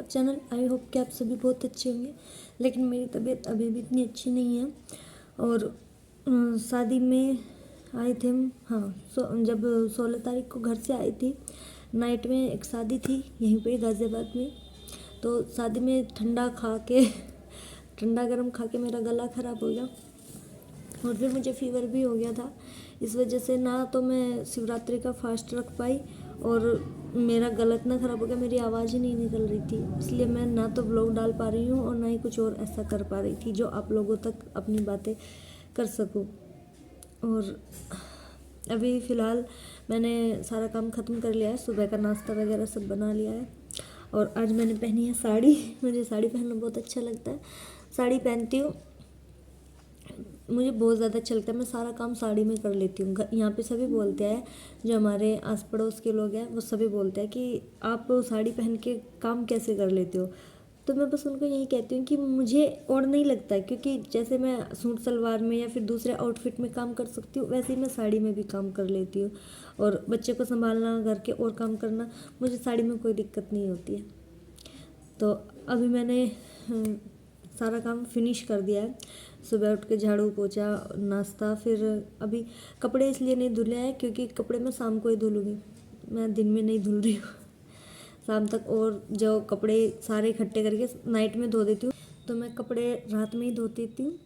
Channel. I hope कि आप सभी बहुत अच्छे होंगे, लेकिन मेरी तबीयत अभी भी इतनी अच्छी नहीं है। और शादी में आए थे हम, हाँ, जब 16 तारीख को घर से आई थी, नाइट में एक शादी थी यहीं पे गाज़ियाबाद में। तो शादी में ठंडा गरम खा के मेरा गला ख़राब हो गया और फिर मुझे फीवर भी हो गया था। इस वजह से ना तो मैं शिवरात्रि का फास्ट रख पाई और मेरा गला इतना ख़राब हो गया, मेरी आवाज़ ही नहीं निकल रही थी। इसलिए मैं ना तो ब्लॉग डाल पा रही हूँ और ना ही कुछ और ऐसा कर पा रही थी जो आप लोगों तक अपनी बातें कर सकूँ। और अभी फ़िलहाल मैंने सारा काम ख़त्म कर लिया है, सुबह का नाश्ता वगैरह सब बना लिया है। और आज मैंने पहनी है साड़ी। मुझे साड़ी पहनना बहुत अच्छा लगता है, साड़ी पहनती हूँ, मुझे बहुत ज़्यादा अच्छा लगता है। मैं सारा काम साड़ी में कर लेती हूँ। यहाँ पे सभी बोलते हैं, जो हमारे आस पड़ोस के लोग हैं वो सभी बोलते हैं कि आप साड़ी पहन के काम कैसे कर लेते हो। तो मैं बस उनको यही कहती हूँ कि मुझे और नहीं लगता है, क्योंकि जैसे मैं सूट सलवार में या फिर दूसरे आउटफिट में काम कर सकती हूँ, वैसे ही मैं साड़ी में भी काम कर लेती हूँ। और बच्चे को संभालना, घर के और काम करना, मुझे साड़ी में कोई दिक्कत नहीं होती है। तो अभी मैंने सारा काम फिनिश कर दिया है। सुबह उठ के झाड़ू पोछा, नाश्ता, फिर अभी कपड़े इसलिए नहीं धुले हैं क्योंकि कपड़े मैं शाम को ही धुलूँगी, मैं दिन में नहीं धुल रही हूँ शाम तक। और जो कपड़े सारे इकट्ठे करके नाइट में धो देती हूँ, तो मैं कपड़े रात में ही धो देती हूँ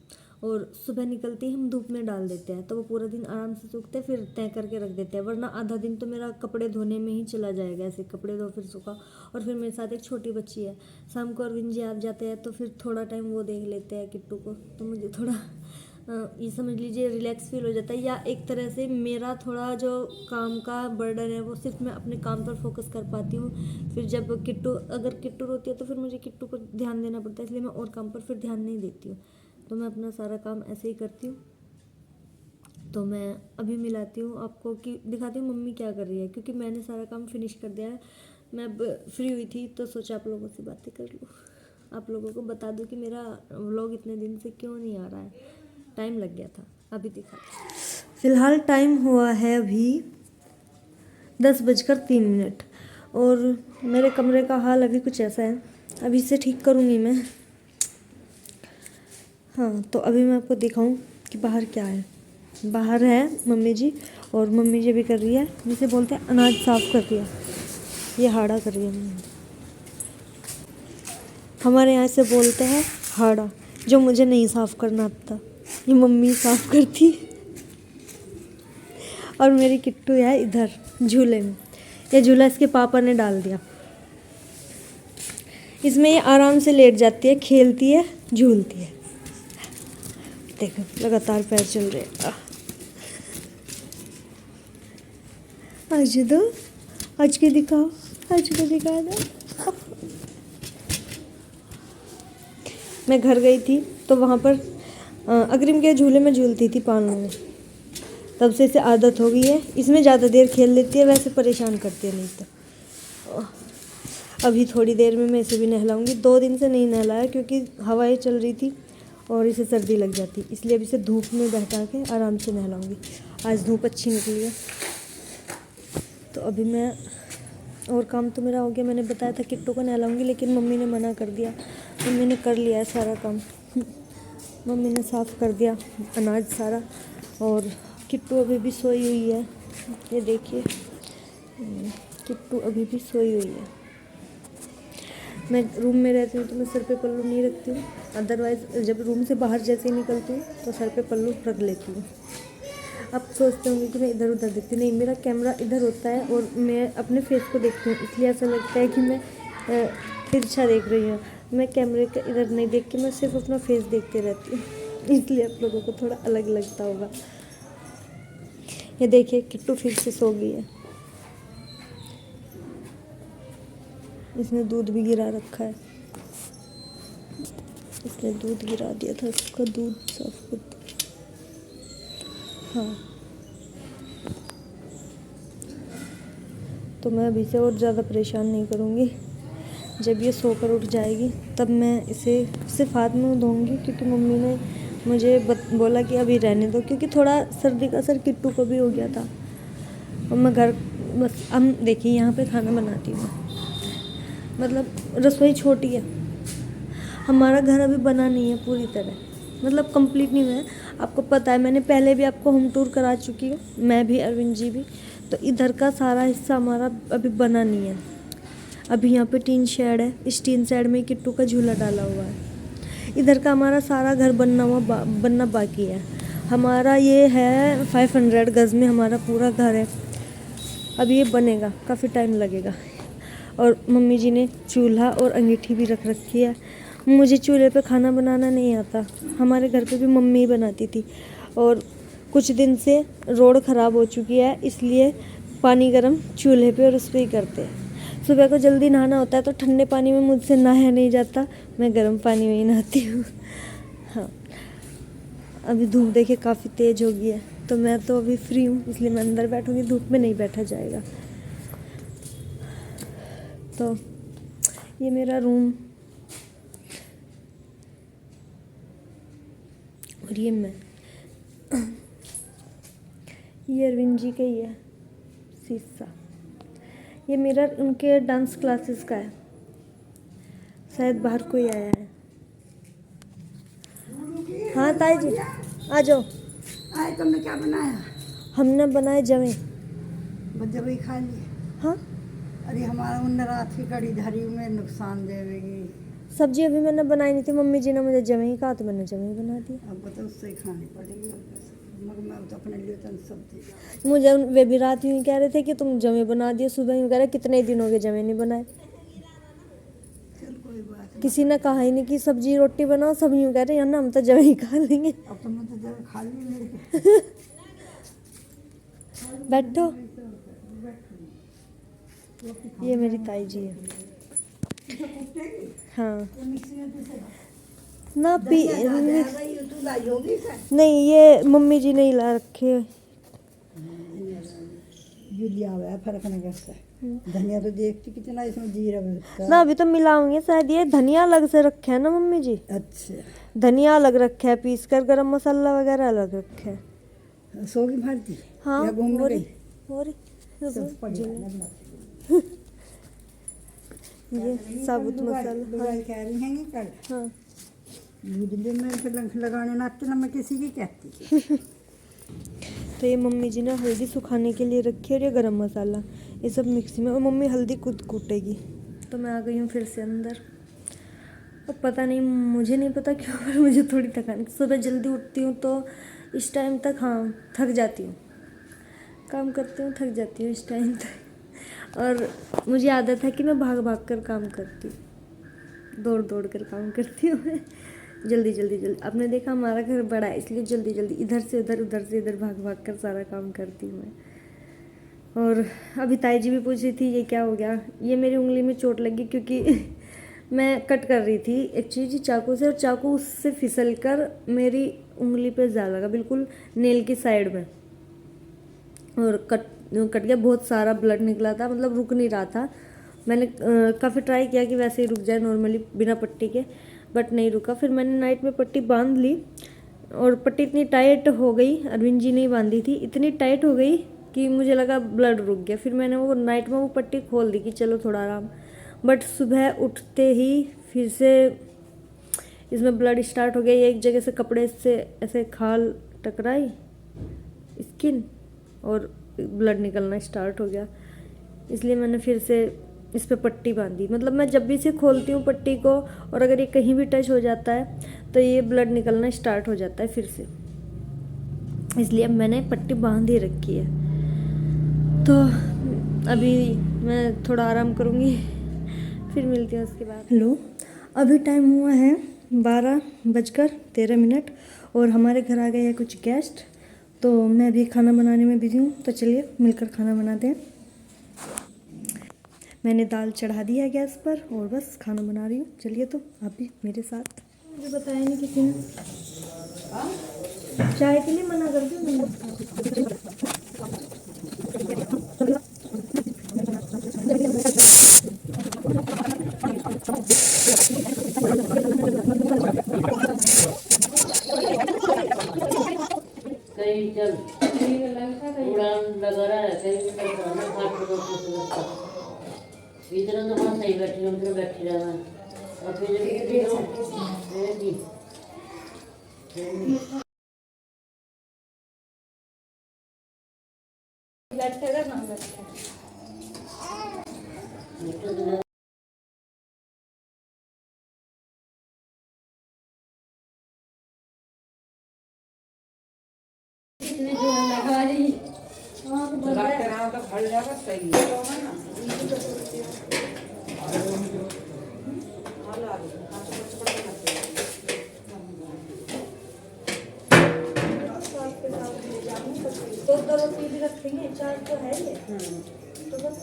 और सुबह निकलते ही हम धूप में डाल देते हैं, तो वो पूरा दिन आराम से सूखते हैं, फिर तय करके रख देते हैं। वरना आधा दिन तो मेरा कपड़े धोने में ही चला जाएगा, ऐसे कपड़े धो फिर सूखा। और फिर मेरे साथ एक छोटी बच्ची है, शाम को अरविंद जी आ जाते हैं तो फिर थोड़ा टाइम वो देख लेते हैं किट्टू को, तो मुझे थोड़ा ये समझ लीजिए रिलैक्स फील हो जाता है। या एक तरह से मेरा थोड़ा जो काम का बर्डन है वो सिर्फ मैं अपने काम पर फोकस कर पाती हूँ। फिर जब अगर किट्टू रोती है तो फिर मुझे किट्टू को ध्यान देना पड़ता है, इसलिए मैं और काम पर फिर ध्यान नहीं देती हूँ। तो मैं अपना सारा काम ऐसे ही करती हूँ। तो मैं अभी मिलाती हूँ आपको, कि दिखाती हूँ मम्मी क्या कर रही है, क्योंकि मैंने सारा काम फिनिश कर दिया है। मैं अब फ्री हुई थी तो सोचा आप लोगों से बातें कर लूँ, आप लोगों को बता दूँ कि मेरा व्लॉग इतने दिन से क्यों नहीं आ रहा है, टाइम लग गया था। अभी दिखा, फ़िलहाल टाइम हुआ है अभी 10:03 और मेरे कमरे का हाल अभी कुछ ऐसा है। अभी इसे ठीक करूँगी मैं। हाँ, तो अभी मैं आपको दिखाऊं कि बाहर क्या है। बाहर है मम्मी जी, और मम्मी जी भी कर रही है, जिसे बोलते हैं अनाज साफ़ कर रही है, ये हाड़ा कर रही है मम्मी। हमारे यहाँ से बोलते हैं हाड़ा, जो मुझे नहीं साफ़ करना आता, ये मम्मी साफ़ करती है। और मेरी किट्टू है इधर झूले में, ये झूला इसके पापा ने डाल दिया, इसमें ये आराम से लेट जाती है, खेलती है, झूलती है। देखो लगातार पैर चल रहे हैं। आज दो, आज के दिखाओ, आज को दिखा दो। मैं घर गई थी तो वहाँ पर अग्रिम के झूले में झूलती थी पालने में, तब से इसे आदत हो गई है। इसमें ज़्यादा देर खेल लेती है, वैसे परेशान करती है नहीं तो। अभी थोड़ी देर में मैं इसे भी नहलाऊंगी। 2 दिन से नहीं नहलाया क्योंकि हवाएं चल रही थी और इसे सर्दी लग जाती, इसलिए अब इसे धूप में बैठा के आराम से नहलाऊंगी। आज धूप अच्छी निकली है। तो अभी मैं, और काम तो मेरा हो गया, मैंने बताया था किट्टू को नहलाऊंगी, लेकिन मम्मी ने मना कर दिया। मम्मी ने कर लिया है सारा काम, मम्मी ने साफ़ कर दिया अनाज सारा। और किट्टू अभी भी सोई हुई है, ये देखिए किट्टू अभी भी सोई हुई है। मैं रूम में रहती हूँ तो मैं सर पे पल्लू नहीं रखती हूँ, अदरवाइज़ जब रूम से बाहर जैसे ही निकलती हूँ तो सर पे पल्लू रख लेती हूँ। आप सोचते होंगे कि मैं इधर उधर देखती हूँ, नहीं, मेरा कैमरा इधर होता है और मैं अपने फेस को देखती हूँ, इसलिए ऐसा लगता है कि मैं तिरछा देख रही हूँ। मैं कैमरे का इधर नहीं देख के मैं सिर्फ अपना फेस देखते रहती हूँ, इसलिए आप लोगों को थोड़ा अलग लगता होगा। ये देखिए किट्टू फिर से सो गई है, इसने दूध भी गिरा रखा है, इसने दूध गिरा दिया था, इसका दूध साफ कर दिया। हाँ, तो मैं अभी से और ज़्यादा परेशान नहीं करूँगी। जब ये सोकर उठ जाएगी तब मैं इसे सिर्फ हाथ में धोऊंगी, क्योंकि मम्मी ने मुझे बोला कि अभी रहने दो, क्योंकि थोड़ा सर्दी का असर किट्टू को भी हो गया था। और मैं घर बस हम देखिए यहाँ पे खाना बनाती हूँ, मतलब रसोई छोटी है, हमारा घर अभी बना नहीं है पूरी तरह, मतलब कंप्लीट नहीं हुआ है। आपको पता है मैंने पहले भी आपको होम टूर करा चुकी हूँ, मैं भी अरविंद जी भी। तो इधर का सारा हिस्सा हमारा अभी बना नहीं है। अभी यहाँ पे टीन शेड है, इस टीन शेड में किट्टू का झूला डाला हुआ है। इधर का हमारा सारा घर बनना बाकी है। हमारा ये है 500 गज में हमारा पूरा घर है। अब ये बनेगा, काफ़ी टाइम लगेगा। और मम्मी जी ने चूल्हा और अंगीठी भी रख रखी है। मुझे चूल्हे पे खाना बनाना नहीं आता, हमारे घर पे भी मम्मी ही बनाती थी। और कुछ दिन से रोड ख़राब हो चुकी है, इसलिए पानी गर्म चूल्हे पे और उस पर ही करते हैं। सुबह को जल्दी नहाना होता है तो ठंडे पानी में मुझसे नहाया नहीं जाता, मैं गर्म पानी में ही नहाती हूँ। हाँ, अभी धूप देखिए काफ़ी तेज़ हो गई है, तो मैं तो अभी फ्री हूँ, इसलिए मैं अंदर बैठूँगी, धूप में नहीं बैठा जाएगा। तो ये मेरा रूम और ये मैं, ये अरविंद जी का ही है शीशा। ये मिरर उनके डांस क्लासेस का है, शायद बाहर कोई आया है। हाँ ताई जी आ जाओ। आज तुमने क्या बनाया? हमने बनाए जवे। जब खा लिए? हाँ, अरे हमारा उन रात की कड़ी धरी में नुकसान देवेगी। सब्जी अभी मैंने बनाई नहीं थी, मम्मी जी ने मुझे जवे ही कहा तो मैंने जवे ही बना दी। अब तो उससे ही खानी पड़ेगी, मगर मैं तो अपने लिए तो सब्जी। मुझे वे भी रात यूँ कह रहे थे कि तुम जवे बना दिए, सुबह यूँ कह रहे कितने दिन हो गए जवे नहीं बनाए। चल कोई बात किसी ने कहा ही नहीं कि सब्जी रोटी बनाओ, सब यूँ कह रहे हैं ना हम तो जवे ही खा लेंगे। अब तुमने तो जब खा ली मेरे बैठो, ये मेरी ताई जी है। हाँ ना पी नहीं, ये मम्मी जी ने ला रखे। लिया हुआ है, फर्क नहीं करता। धनिया तो देखती कितना इसमें जीरा ना, अभी तो मिलाऊंगे शायद। ये धनिया अलग से रखे है ना मम्मी जी? अच्छा, धनिया अलग रखे है पीस कर, गरम मसाला वगैरह अलग रखे है। सोगी भारती? हाँ या घूमने गई? हो रही सब बढ़िया ये साबुत मसाला। हाँ कह रही हैं कल। हाँ, में फिर लगाने नाते ना मैं किसी की कहती। तो ये मम्मी जी ने हल्दी सुखाने के लिए रखी है और ये गरम मसाला, ये सब मिक्सी में, और मम्मी हल्दी खुद कूटेगी। तो मैं आ गई हूँ फिर से अंदर। अब पता नहीं, मुझे नहीं पता क्यों, पर मुझे थोड़ी थकान। सुबह जल्दी उठती हूँ तो इस टाइम तक हाँ थक जाती हूँ, काम करती हूँ थक जाती हूँ इस टाइम तक। और मुझे आदत है कि मैं भाग भाग कर काम करती हूँ, दौड़ दौड़ कर काम करती हूँ मैं, जल्दी जल्दी जल्दी। आपने देखा हमारा घर बड़ा है, इसलिए जल्दी जल्दी इधर से उधर उधर से इधर भाग भाग कर सारा काम करती हूँ मैं। और अभी ताई जी भी पूछ रही थी ये क्या हो गया। ये मेरी उंगली में चोट लगी क्योंकि मैं कट कर रही थी एक चीज़ चाकू से, और चाकू उससे फिसल कर मेरी उंगली पे जा लगा, बिल्कुल नेल की साइड में, और कट गया। बहुत सारा ब्लड निकला था, मतलब रुक नहीं रहा था। मैंने काफ़ी ट्राई किया कि वैसे ही रुक जाए नॉर्मली बिना पट्टी के, बट नहीं रुका। फिर मैंने नाइट में पट्टी बांध ली, और पट्टी इतनी टाइट हो गई, अरविंद जी ने बांधी थी, इतनी टाइट हो गई कि मुझे लगा ब्लड रुक गया। फिर मैंने वो नाइट में वो पट्टी खोल दी कि चलो थोड़ा आराम, बट सुबह उठते ही फिर से इसमें ब्लड स्टार्ट हो गया। एक जगह से कपड़े से ऐसे खाल टकराई स्किन, और ब्लड निकलना स्टार्ट हो गया। इसलिए मैंने फिर से इस पे पट्टी बांधी। मतलब मैं जब भी इसे खोलती हूँ पट्टी को, और अगर ये कहीं भी टच हो जाता है तो ये ब्लड निकलना स्टार्ट हो जाता है फिर से, इसलिए अब मैंने पट्टी बांध ही रखी है। तो अभी मैं थोड़ा आराम करूँगी, फिर मिलती हूँ उसके बाद। हेलो, अभी टाइम हुआ है 12:13, और हमारे घर आ गए हैं कुछ गेस्ट। तो मैं अभी खाना बनाने में बिजी हूँ, तो चलिए मिलकर खाना बनाते हैं। मैंने दाल चढ़ा दी है गैस पर और बस खाना बना रही हूँ। चलिए तो आप भी मेरे साथ। मुझे बताया नहीं किसी ने, चाय के लिए मना कर दिया मैंने। कहीं चल उड़ान लगा रहा है, कहीं इधर तो वहाँ सही बैठी हूँ, उधर बैठी रहना और फिर बैठेगा ना बैठेगा। इतने जो है लगा रही तो फल जाएगा सही है ना। तो दो रोटी भी रखेंगे, चार तो है ये तो बस।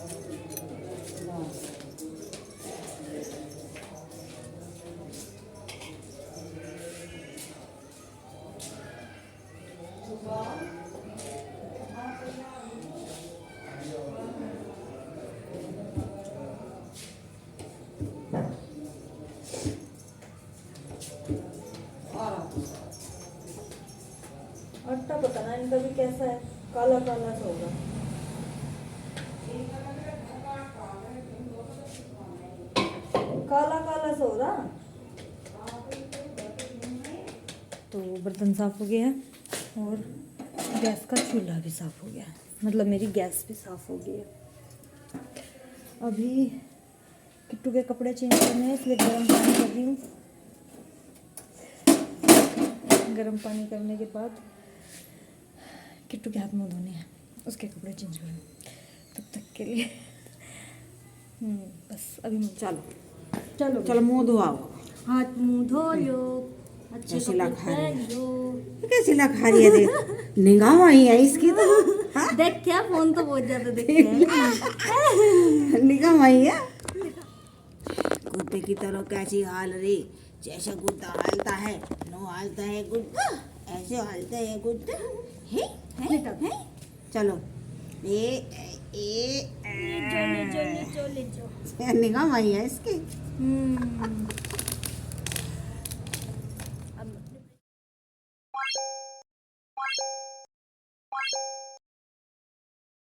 आटा पता ना इनका भी कैसा है, काला काला सा होगा। काला काला सा होगा। तो बर्तन साफ हो गया और गैस का चूल्हा भी साफ हो गया, मतलब मेरी गैस भी साफ हो गई है। अभी किट्टू के कपड़े चेंज करने हैं, इसलिए गर्म पानी कर रही हूँ। गर्म पानी करने के बाद किट्टू के हाथ मुँह धोने हैं, उसके कपड़े चेंज करूँ तब तक के लिए। बस अभी चलो चलो चलो मुंह धोआओ। हाथ मुँह धो लो, अच्छे कैसी कपड़े लग रही है? पहन लो। कैसी लग रही है देख, निगाह आई है इसकी तो। हाँ? देख क्या फोन तो बहुत ज्यादा देखते हैं। निगाह आई है। कुत्ते की तरह कैसी हाल रे, जैसे कुत्ता हालता है नो हालता है कुत्ता, ऐसे हालता है कुत्ता है। चलो निगाह आई है इसकी।